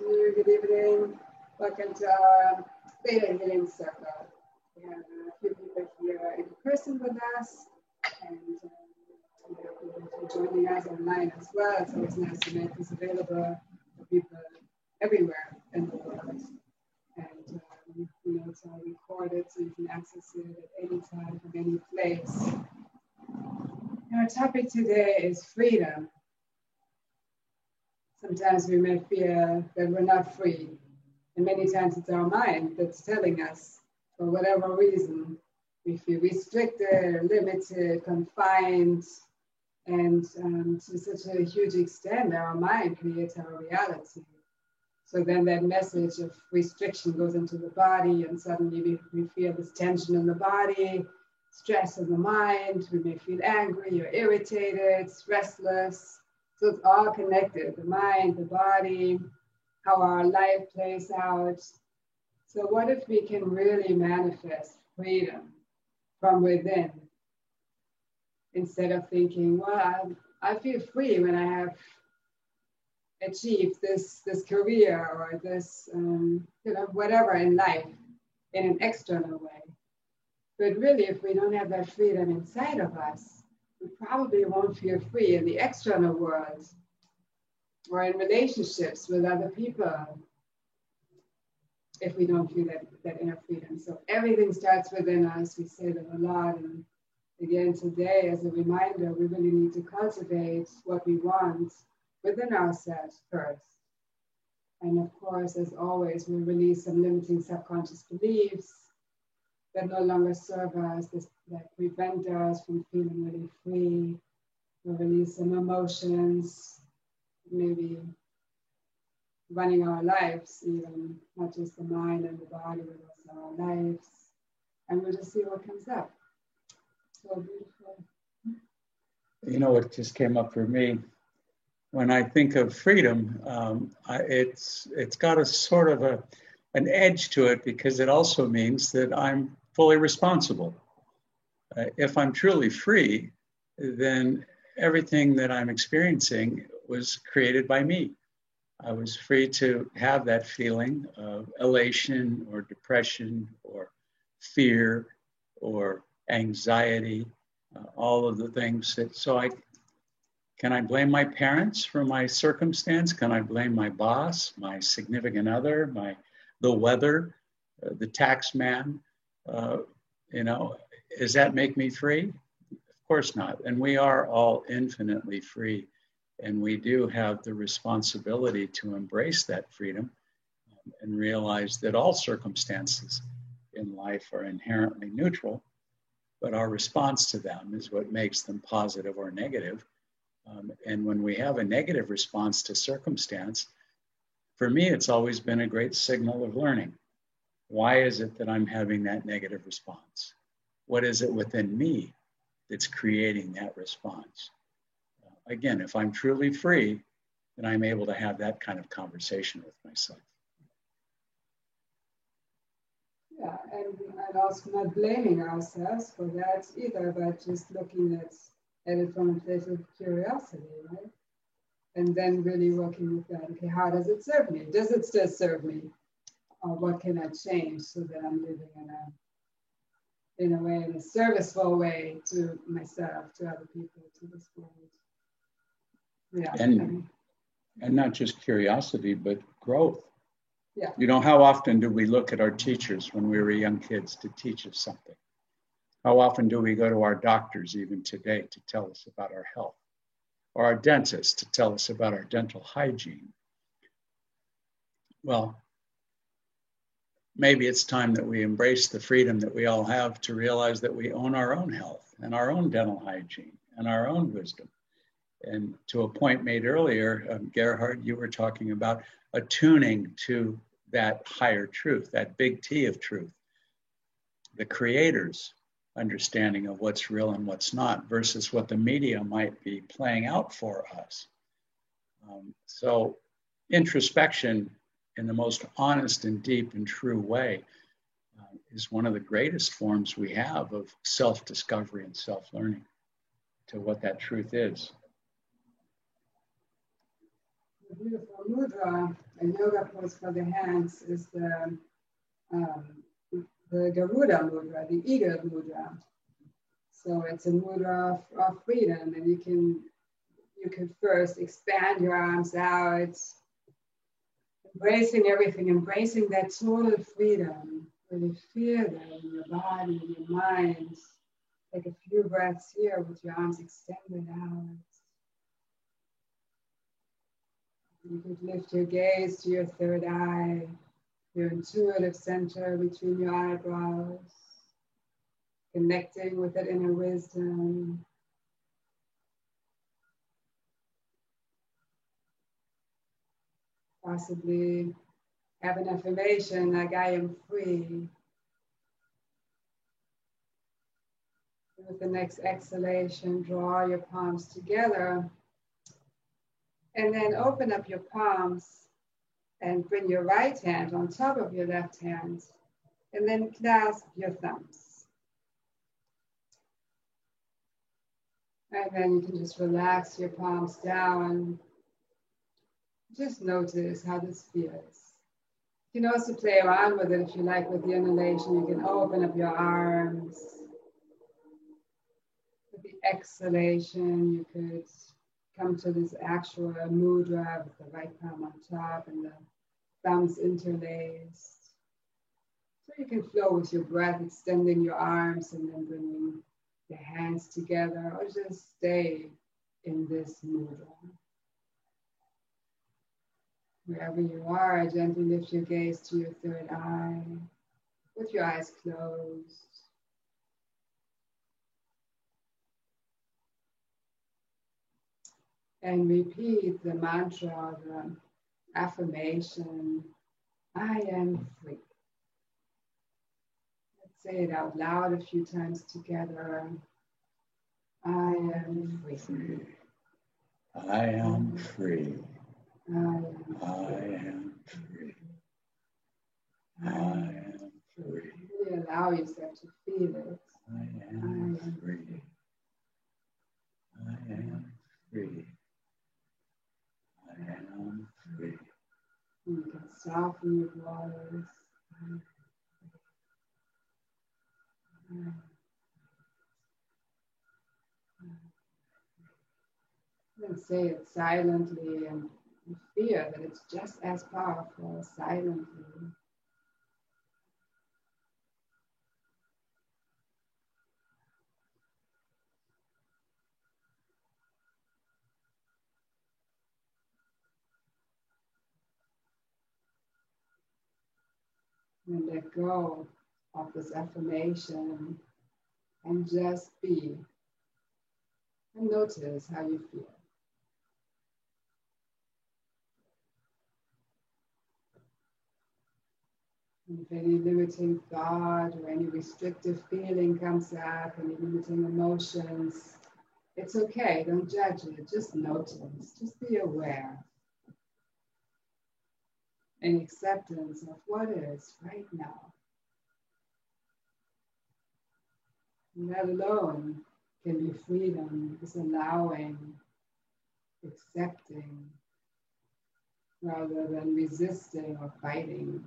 afternoon, good evening. Welcome to our Theta Healing Circle. We have a few people here in person with us, and we have people joining us online as well. It's always nice to make this available for people everywhere in the world. And it's all recorded, so you can access it at any time from any place. Our topic today is freedom. Sometimes we may feel that we're not free, and many times it's our mind that's telling us, for whatever reason, we feel restricted, limited, confined, and to such a huge extent, our mind creates our reality. So then that message of restriction goes into the body, and suddenly we feel this tension in the body, stress in the mind. We may feel angry or irritated, restless. So it's all connected, the mind, the body, how our life plays out. So what if we can really manifest freedom from within? Instead of thinking, well, I feel free when I have achieved this career or this, whatever in life in an external way. But really, if we don't have that freedom inside of us, we probably won't feel free in the external world or in relationships with other people if we don't feel that inner freedom. So everything starts within us. We say that a lot. And again, today, as a reminder, we really need to cultivate what we want within ourselves first. And of course, as always, we release some limiting subconscious beliefs that no longer serve us, that prevent us from feeling really free. We'll release some emotions, maybe running our lives, even not just the mind and the body, but also our lives. And we'll just see what comes up. So beautiful. You know what just came up for me? When I think of freedom, it's got a sort of an edge to it, because it also means that I'm fully responsible. If I'm truly free, then everything that I'm experiencing was created by me. I was free to have that feeling of elation or depression or fear or anxiety, all of the things that, can I blame my parents for my circumstance? Can I blame my boss, my significant other, the weather, the tax man? Does that make me free? Of course not. And we are all infinitely free. And we do have the responsibility to embrace that freedom and realize that all circumstances in life are inherently neutral, but our response to them is what makes them positive or negative. And when we have a negative response to circumstance, for me, it's always been a great signal of learning. Why is it that I'm having that negative response? What is it within me that's creating that response? Again, if I'm truly free, then I'm able to have that kind of conversation with myself. Yeah, and also not blaming ourselves for that either, but just looking at it from a place of curiosity, right? And then really working with that. Okay, how does it serve me? Does it still serve me? Or what can I change so that I'm living in a serviceful way to myself, to other people, to this world? Yeah. And not just curiosity, but growth. Yeah. How often do we look at our teachers when we were young kids to teach us something? How often do we go to our doctors even today to tell us about our health? Or our dentist to tell us about our dental hygiene? Well, maybe it's time that we embrace the freedom that we all have to realize that we own our own health and our own dental hygiene and our own wisdom. And to a point made earlier, Gerhard, you were talking about attuning to that higher truth, that big T of truth, the creator's understanding of what's real and what's not versus what the media might be playing out for us. So introspection in the most honest and deep and true way is one of the greatest forms we have of self-discovery and self-learning to what that truth is. beautiful mudra, a yoga pose for the hands, is um, the Garuda mudra, the eagle mudra. So it's a mudra of freedom, and you can first expand your arms out, embracing everything, embracing that total freedom. Really feel that in your body, in your mind. Take a few breaths here with your arms extended out. You could lift your gaze to your third eye, your intuitive center between your eyebrows, connecting with that inner wisdom. Possibly have an affirmation like I am free. With the next exhalation, draw your palms together and then open up your palms and bring your right hand on top of your left hand and then clasp your thumbs. And then you can just relax your palms down. Just notice how this feels. You can also play around with it if you like with the inhalation. You can open up your arms. With the exhalation, you could come to this actual mudra with the right palm on top and the thumbs interlaced. So you can flow with your breath, extending your arms and then bringing the hands together, or just stay in this mudra. Wherever you are, gently lift your gaze to your third eye with your eyes closed. And repeat the mantra, the affirmation, I am free. Let's say it out loud a few times together. I am free. I am free. I am free. I am free. Really allow yourself to feel it. I am free. I am free. I am free. You can soften your voice. And say it silently and feel that it's just as powerful silently. And let go of this affirmation and just be. And notice how you feel. And if any limiting thought or any restrictive feeling comes up, any limiting emotions, it's okay. Don't judge it. Just notice. Just be aware. And acceptance of what is right now. And that alone can be freedom, is allowing, accepting, rather than resisting or fighting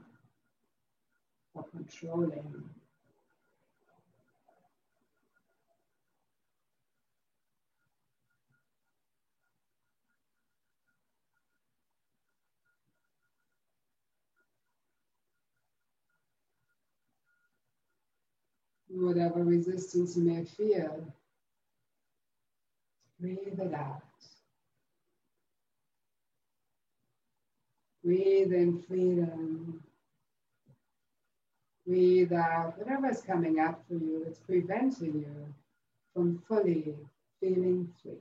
or controlling. Whatever resistance you may feel, breathe it out. Breathe in freedom. Breathe out whatever is coming up for you that's preventing you from fully feeling free.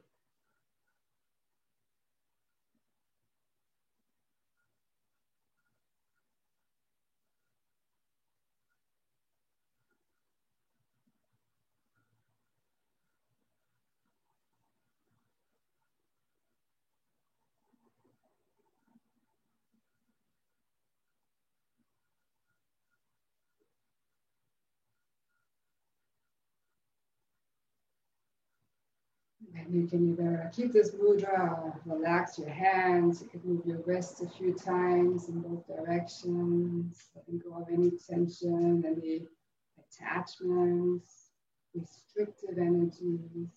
And you can either keep this mudra or relax your hands. You can move your wrists a few times in both directions. Letting go of any tension, any attachments, restricted energies.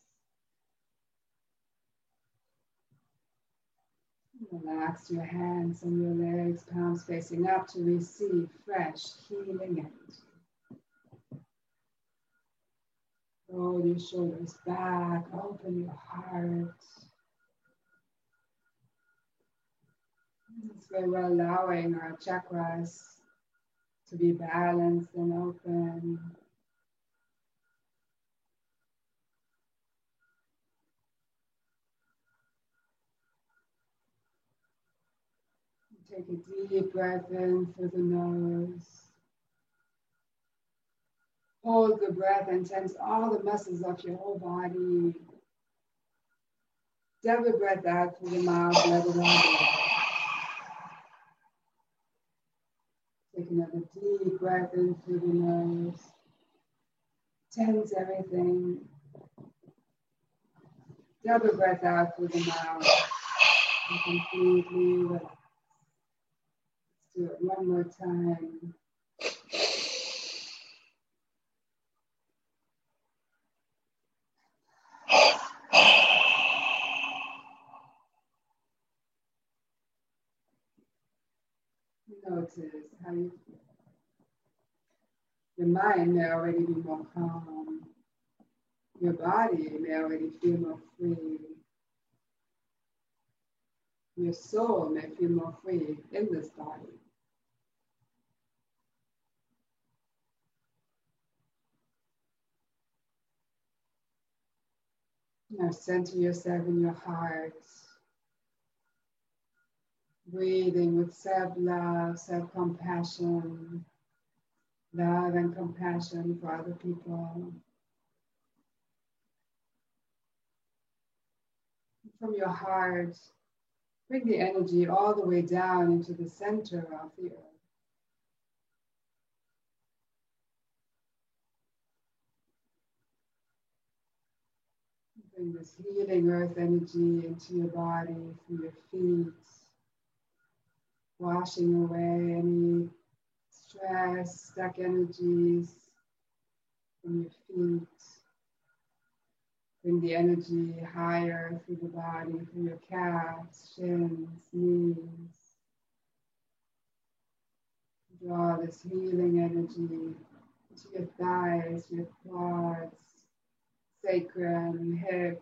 Relax your hands and your legs, palms facing up to receive fresh healing energy. Roll your shoulders back, open your heart. This way we're allowing our chakras to be balanced and open. Take a deep breath in through the nose. Hold the breath and tense all the muscles of your whole body. Double breath out through the mouth, let it all go. Take another deep breath in through the nose. Tense everything. Double breath out through the mouth. And completely relax. Let's do it one more time. Notice how you feel. Your mind may already be more calm. Your body may already feel more free. Your soul may feel more free in this body. Now center yourself in your heart. Breathing with self-love, self-compassion, love and compassion for other people. From your heart, bring the energy all the way down into the center of the earth. Bring this healing earth energy into your body, through your feet, washing away any stress, stuck energies from your feet. Bring the energy higher through the body, through your calves, shins, knees. Draw this healing energy into your thighs, your quads, sacrum, hips.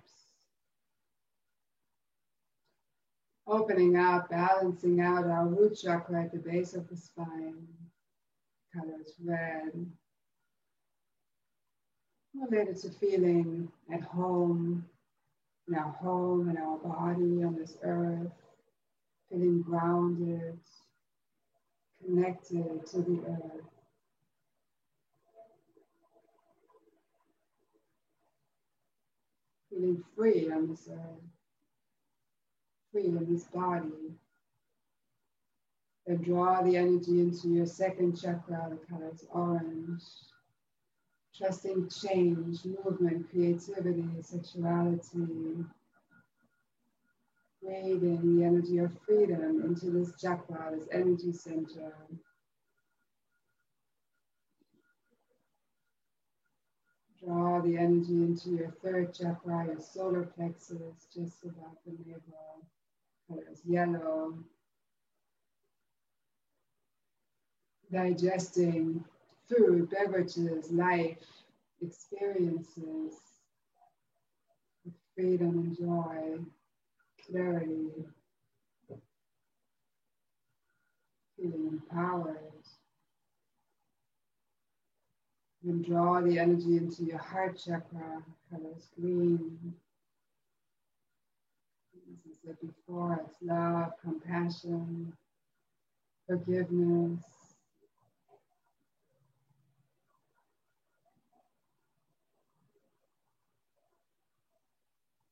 Opening up, balancing out our root chakra at the base of the spine. Color is red. Related to feeling at home, in our home, in our body, on this earth. Feeling grounded, connected to the earth. Feeling free on this earth. Free in this body. And draw the energy into your second chakra, the color is orange. Trusting change, movement, creativity, sexuality. Breathing the energy of freedom into this chakra, this energy center. Draw the energy into your third chakra, your solar plexus, just above the navel. Color is yellow. Digesting food, beverages, life, experiences, with freedom and joy, clarity, feeling empowered. And draw the energy into your heart chakra, colors green. As I said before, it's love, compassion, forgiveness.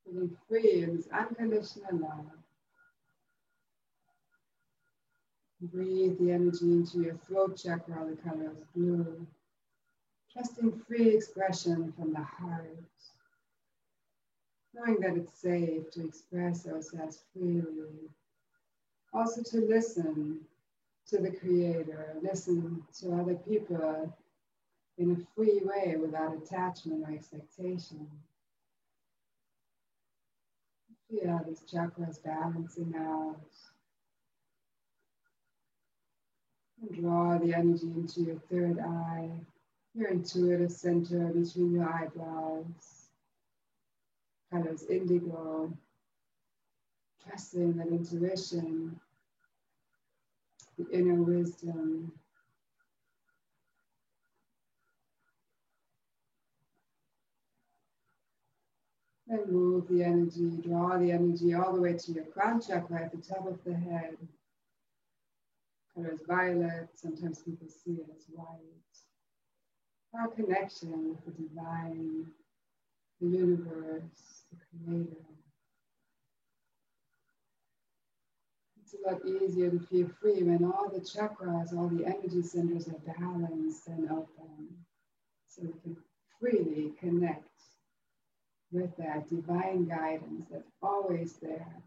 Feeling free in this unconditional love. Breathe the energy into your throat chakra, the color is blue. Trusting free expression from the heart. knowing that it's safe to express ourselves freely. Also to listen to the Creator, listen to other people in a free way without attachment or expectation. Feel these chakras balancing out. And draw the energy into your third eye, your intuitive center between your eyebrows. Colors indigo, trusting that intuition, the inner wisdom. Then move the energy, draw the energy all the way to your crown chakra at the top of the head. Color is violet, sometimes people see it as white. Our connection with the divine, the universe, the creator. It's a lot easier to feel free when all the chakras, all the energy centers are balanced and open. So we can freely connect with that divine guidance that's always there.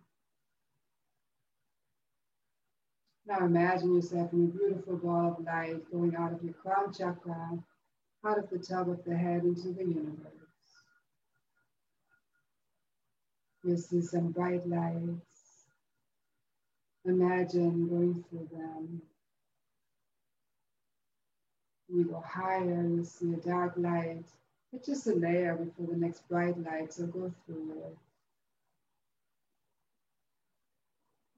Now imagine yourself in a beautiful ball of light going out of your crown chakra, out of the top of the head into the universe. You'll see some bright lights. Imagine going through them. You go higher, you see a dark light. It's just a layer before the next bright light, so go through it.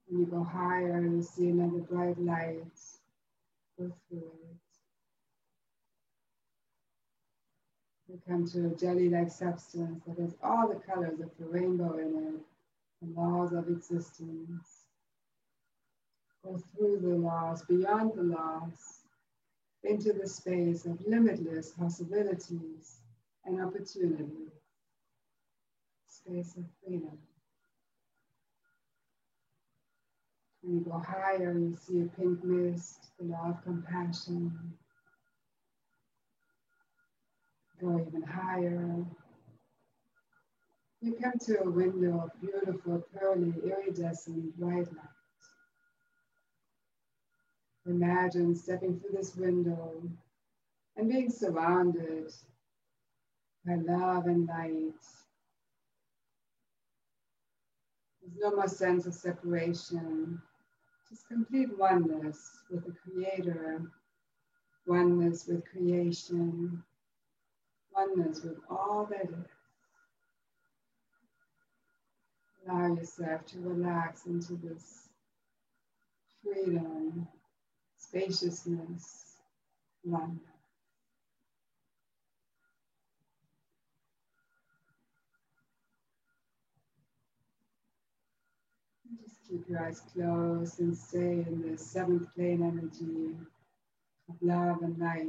When you go higher, you see another bright light. Go through it. You come to a jelly-like substance that has all the colors of the rainbow in it, the laws of existence. Go through the laws, beyond the laws, into the space of limitless possibilities and opportunities. Space of freedom. When you go higher, you see a pink mist, the law of compassion. Go even higher. You come to a window of beautiful, pearly, iridescent white light. Imagine stepping through this window and being surrounded by love and light. There's no more sense of separation, just complete oneness with the Creator, oneness with creation, oneness with all that is. Allow yourself to relax into this freedom, spaciousness, oneness. Just keep your eyes closed and stay in the seventh plane energy of love and light.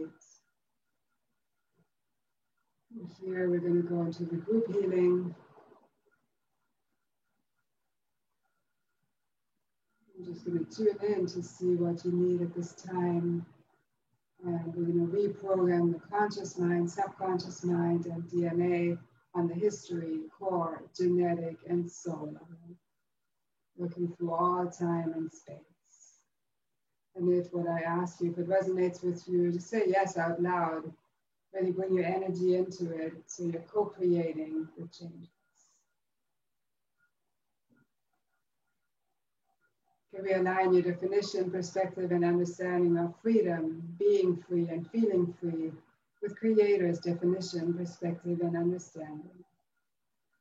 And here we're going to go into the group healing. I'm just going to tune in to see what you need at this time. And we're going to reprogram the conscious mind, subconscious mind, and DNA on the history, core, genetic, and soul level. Looking through all time and space. And if what I ask you, if it resonates with you, just say yes out loud. Really bring your energy into it so you're co-creating the changes. Can we align your definition, perspective, and understanding of freedom, being free, and feeling free with Creator's definition, perspective, and understanding?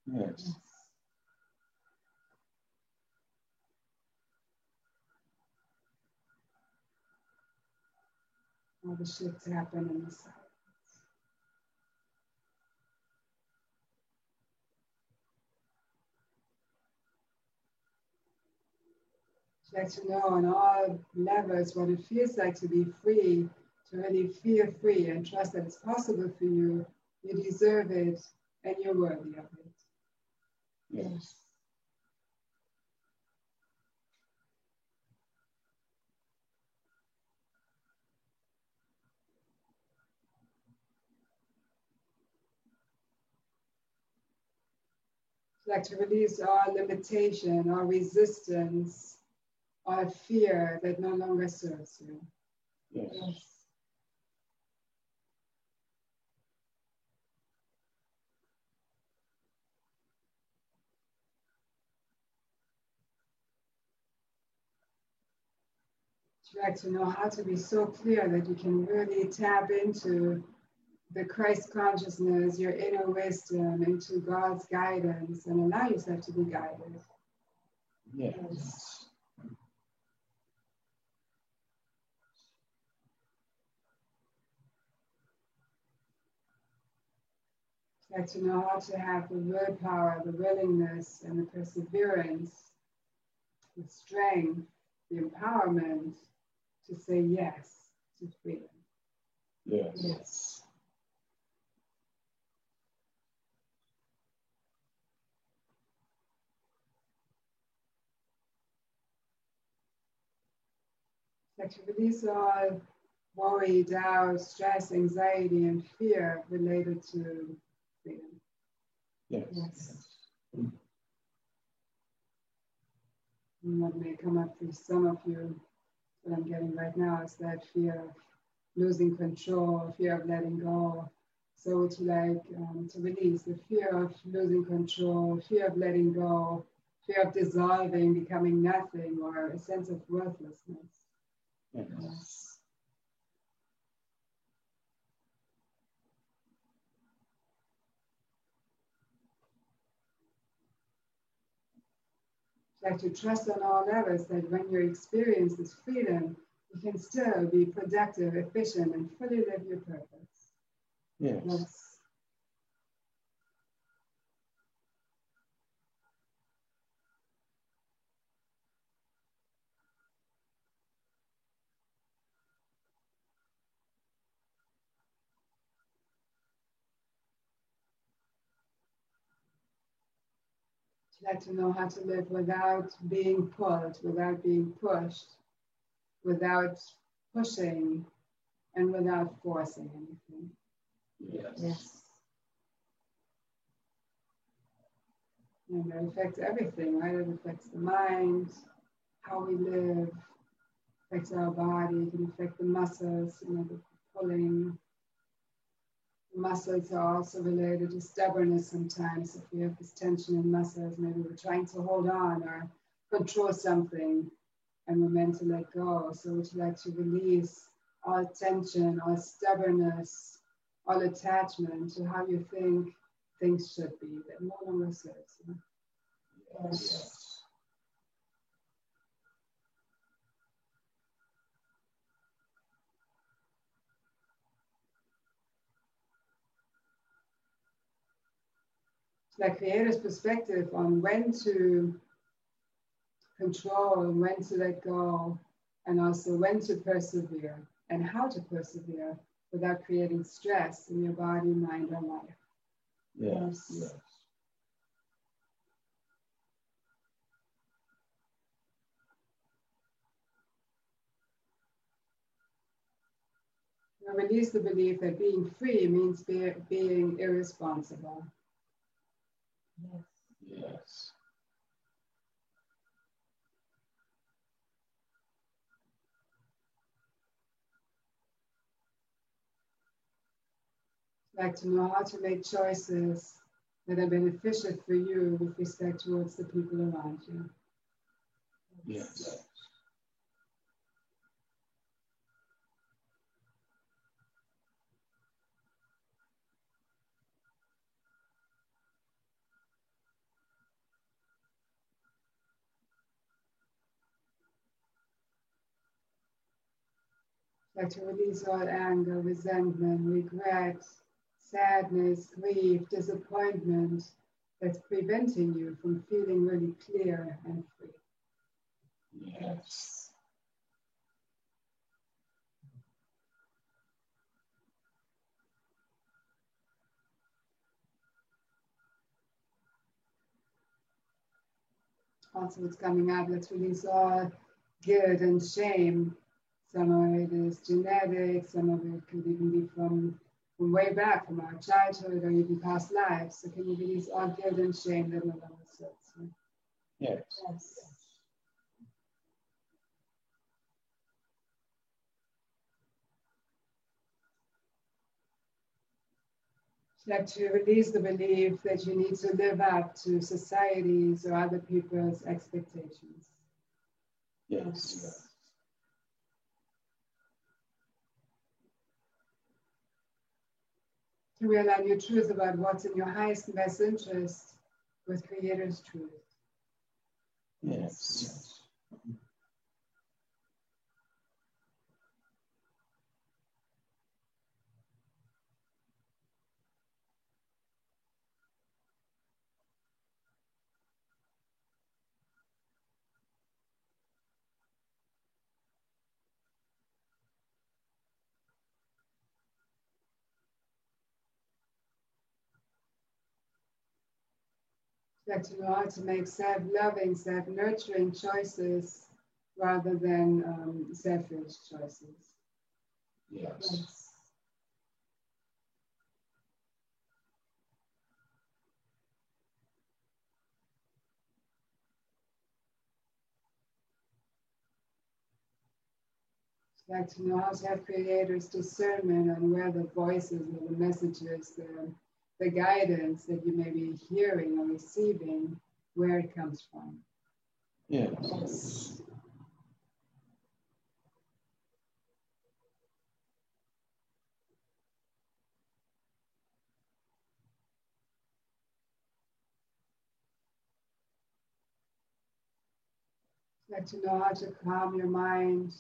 Yes. All the shifts happen in the silence. Get to know on all levels what it feels like to be free, to really feel free and trust that it's possible for you. You deserve it and you're worthy of it. Yes. Like to release all limitation, all resistance, all fear that no longer serves you. Yes. Yes. Like to know how to be so clear that you can really tap into the Christ consciousness, your inner wisdom, into God's guidance, and allow yourself to be guided. Yes. Like to know how to have the willpower, the willingness, and the perseverance, the strength, the empowerment to say yes to freedom. Yes. Yes. Like to release all worry, doubt, stress, anxiety, and fear related to freedom. Yes. Yes. And what may come up for some of you, what I'm getting right now, is that fear of losing control, fear of letting go. So would you like to release the fear of losing control, fear of letting go, fear of dissolving, becoming nothing, or a sense of worthlessness? Yes. Yes. Like to trust on all levels that when you experience this freedom, you can still be productive, efficient, and fully live your purpose. Yes. Yes. Like to know how to live without being pulled, without being pushed, without pushing, and without forcing anything. Yes. Yes. And that affects everything, right? It affects the mind, how we live, affects our body, it can affect the muscles, the pulling. Muscles are also related to stubbornness sometimes. If we have this tension in muscles, maybe we're trying to hold on or control something and we're meant to let go. So would you like to release all tension, all stubbornness, all attachment to how you think things should be that no longer serves you? Yes. Like creator's perspective on when to control and when to let go, and also when to persevere and how to persevere without creating stress in your body, mind, or life. Yes. Yes. Now release the belief that being free means being irresponsible. Yes. Yes. Like to know how to make choices that are beneficial for you with respect towards the people around you. Yes. Like to release all anger, resentment, regret, sadness, grief, disappointment that's preventing you from feeling really clear and free. Yes. Also, what's coming up, let's release all guilt and shame. Some of it is genetic, some of it could even be from way back, from our childhood or even past lives. So can you release all guilt and shame that no longer Sotsu. Yes. Yes. Like to release the belief that you need to live up to society's or other people's expectations. Yes. Yes. To realize your truth about what's in your highest and best interest with Creator's truth. Yes. Yes. Like to know how to make self-loving, self-nurturing choices rather than selfish choices. Yes. Like to know how to have Creator's discernment on where the voices or the messages, the guidance that you may be hearing or receiving, where it comes from. Yes. Yes. Like to know how to calm your mind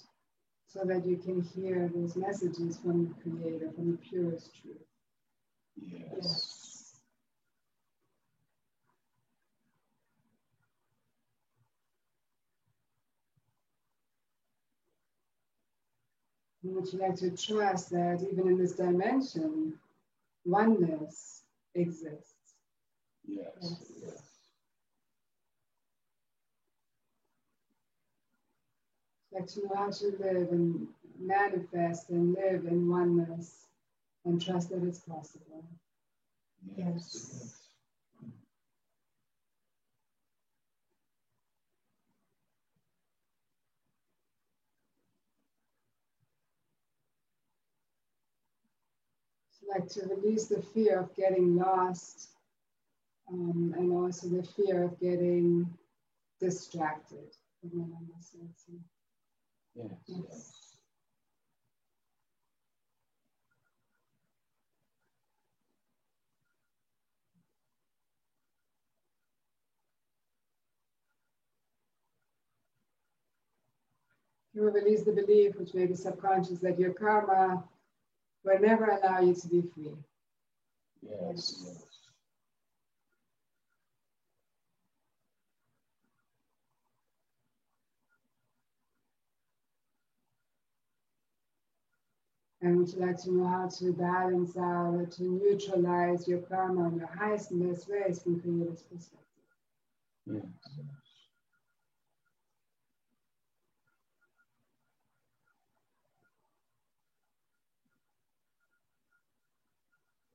so that you can hear those messages from the Creator, from the purest truth. Yes. And would you like to trust that even in this dimension, oneness exists? Yes. Yes. Yes. Like to know how to live and manifest and live in oneness and trust that it's possible. Yes. So like to release the fear of getting lost and also the fear of getting distracted. Yes. Yes. You will release the belief, which may be subconscious, that your karma will never allow you to be free. Yes. Yes. And would you like to know how to balance out or to neutralize your karma in your highest and best ways from Creator's perspective? Yes.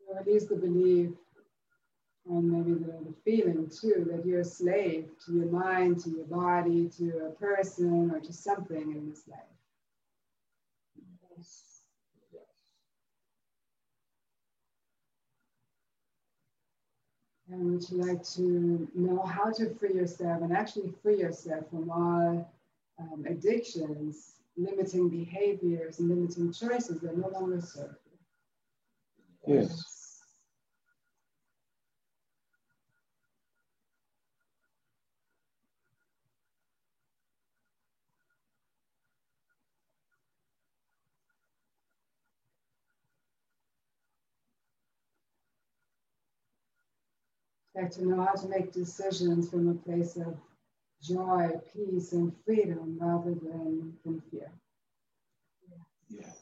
You release the belief and maybe the feeling too that you're a slave to your mind, to your body, to a person, or to something in this life. Yes. And would you like to know how to free yourself and actually free yourself from all addictions, limiting behaviors, and limiting choices that no longer serve you? Yes. Like to know how to make decisions from a place of joy, peace, and freedom rather than from fear. Yes.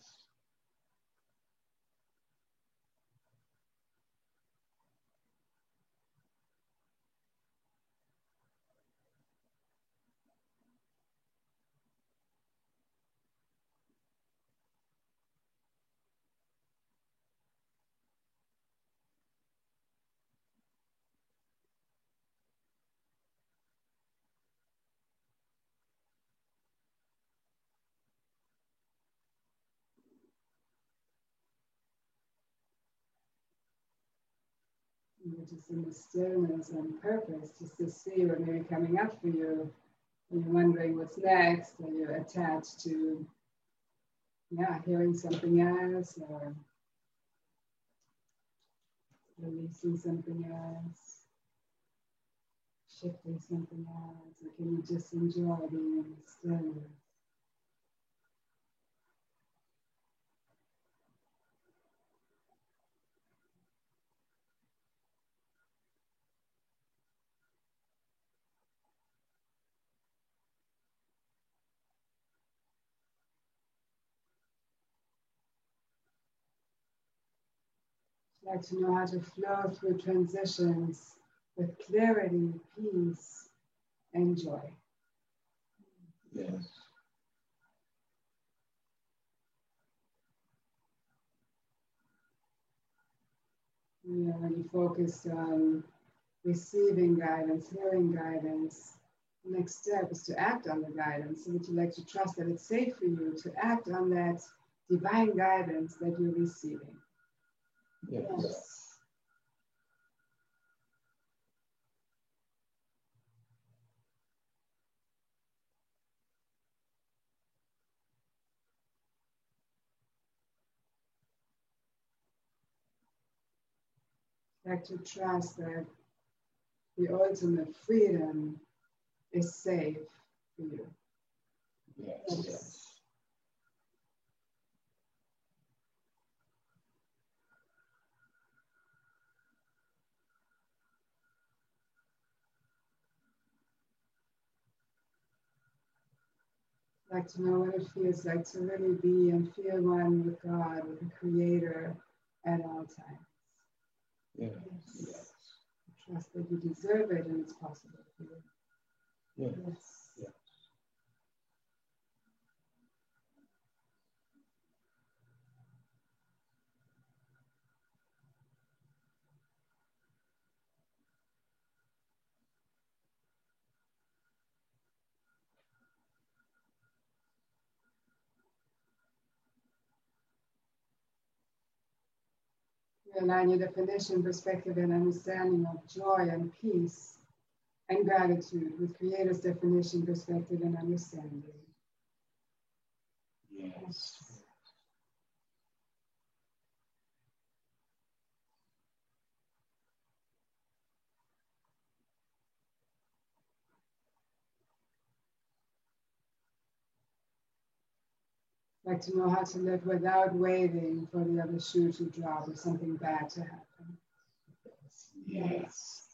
You're just in the stillness on purpose, just to see what may be coming up for you. And you're wondering what's next, or you're attached to, hearing something else, or releasing something else, shifting something else, or can you just enjoy being in the stillness? Like to know how to flow through transitions with clarity, peace, and joy. Yes. When you focus on receiving guidance, hearing guidance, the next step is to act on the guidance. So would you like to trust that it's safe for you to act on that divine guidance that you're receiving? Yes. Like to trust that the ultimate freedom is safe for you. Yes. Yes. Like to know what it feels like to really be and feel one with God, with the Creator at all times. Yes. Yes. Trust that you deserve it and it's possible for you. Yes. Yes. Yes. Align your definition, perspective, and understanding of joy and peace and gratitude with Creator's definition, perspective, and understanding. Yes. Like to know how to live without waiting for the other shoe to drop or something bad to happen. Yes.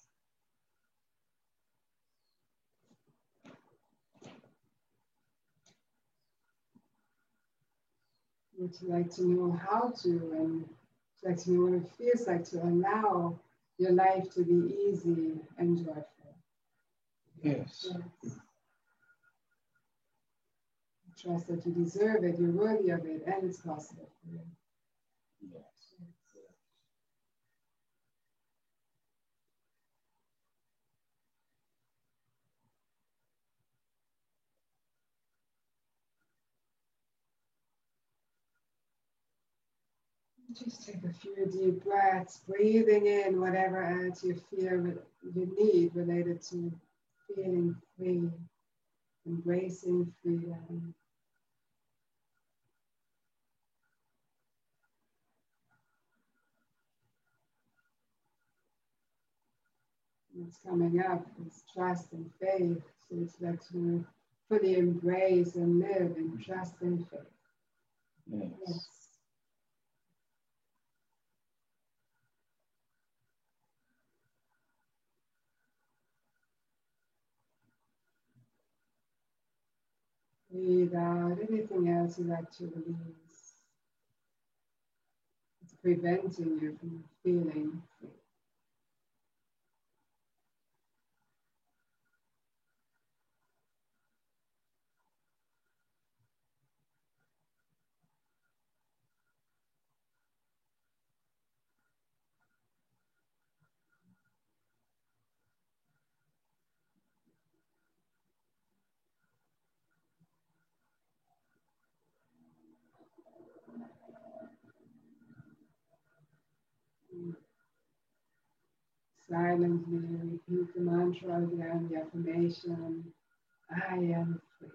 Would you like to know how to, and like to know what it feels like to allow your life to be easy and joyful? Yes. Trust that you deserve it, you're worthy of it, and it's possible for you. Yes. Just take a few deep breaths, breathing in whatever adds you feel you need related to feeling free, embracing freedom. What's coming up is trust and faith. So it's like to fully embrace and live in trust and faith. Yes. Yes. Breathe out anything else you like to release. It's preventing you from feeling free. silently repeat the mantra again, the affirmation, I am free.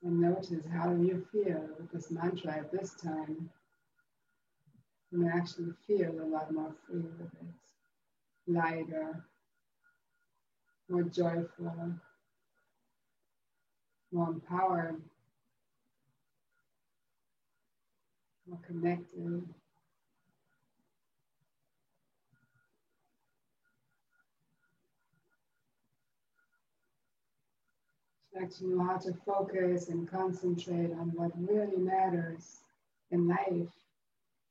And notice how you feel with this mantra at this time. You may actually feel a lot more free with it, lighter, more joyful, more empowered, more connected. Like to know how to focus and concentrate on what really matters in life,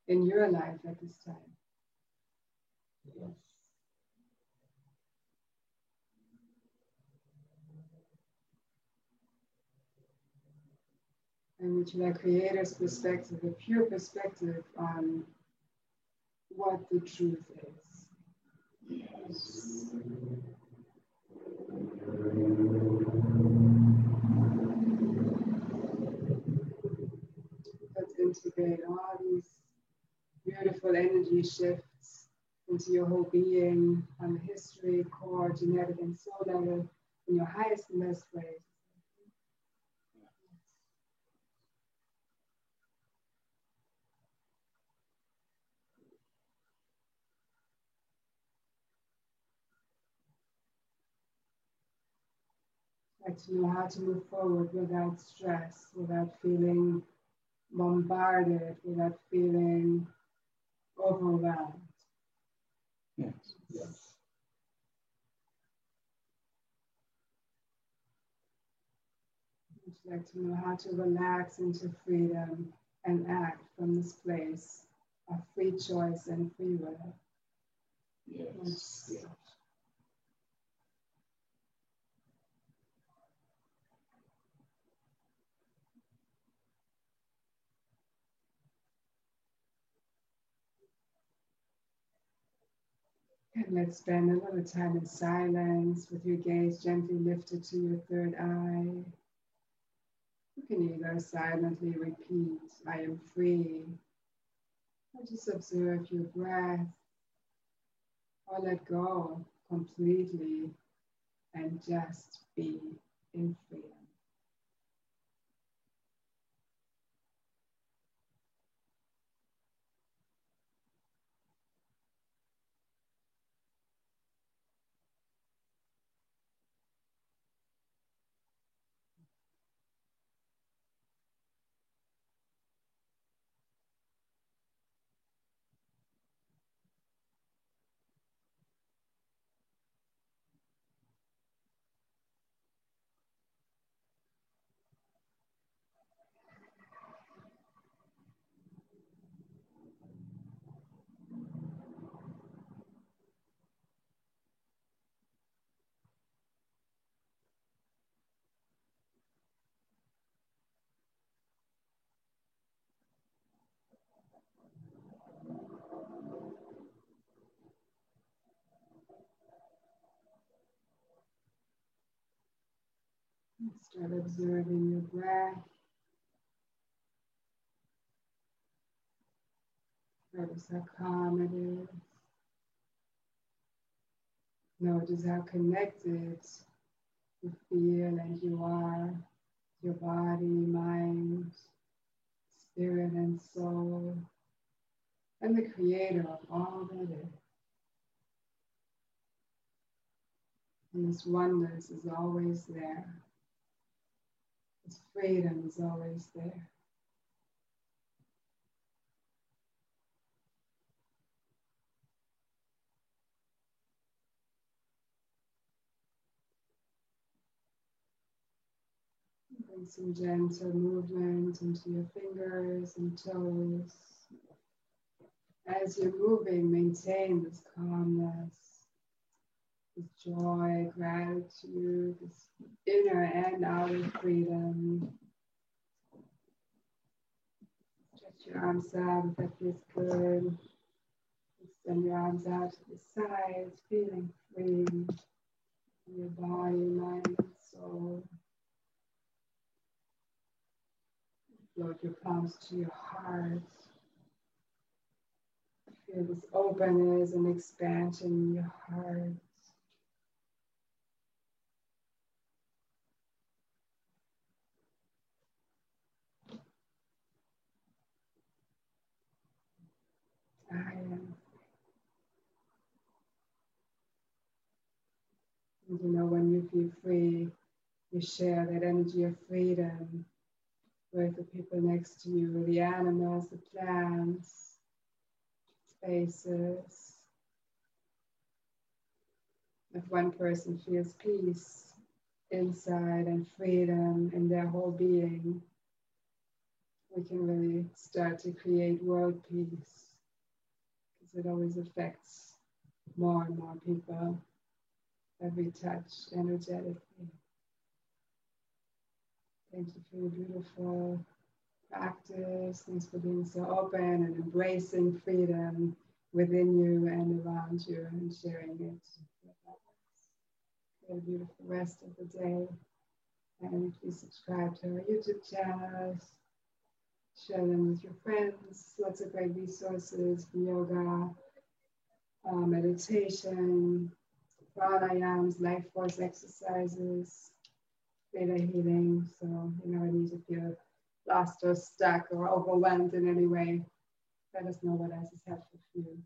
in your life at this time. Yes. And which that creator's perspective, a pure perspective on what the truth is. Yes. Let's integrate all these beautiful energy shifts into your whole being on the history, core, genetic, and soul level in your highest and best ways. Like to know how to move forward without stress, without feeling bombarded, without feeling overwhelmed. Yes. Yes. Would you like to know how to relax into freedom and act from this place of free choice and free will? Yes. Yes. And let's spend a little time in silence with your gaze gently lifted to your third eye. You can either silently repeat, I am free, or just observe your breath, or let go completely and just be in freedom. Start observing your breath. Notice how calm it is. Notice how connected you feel and you are, your body, mind, spirit, and soul, and the creator of all that is. And this oneness is always there. This freedom is always there. Bring some gentle movement into your fingers and toes. As you're moving, maintain this calmness, this joy, gratitude, this inner and outer freedom. Your arms out if that feels good. Extend your arms out to the sides, feeling free in your body, mind, and soul. Float your palms to your heart. Feel this openness and expansion in your heart. I am. And you know, when you feel free, you share that energy of freedom with the people next to you, the animals, the plants, spaces. If one person feels peace inside and freedom in their whole being, we can really start to create world peace, because it always affects more and more people that we touch energetically. Thank you for your beautiful practice. Thanks for being so open and embracing freedom within you and around you and sharing it with others. Have a beautiful rest of the day. And please subscribe to our YouTube channels. Share them with your friends. Lots of great resources for yoga, meditation, pranayams, life force exercises, theta healing. So you never need to feel lost or stuck or overwhelmed in any way. Let us know what else is helpful for you.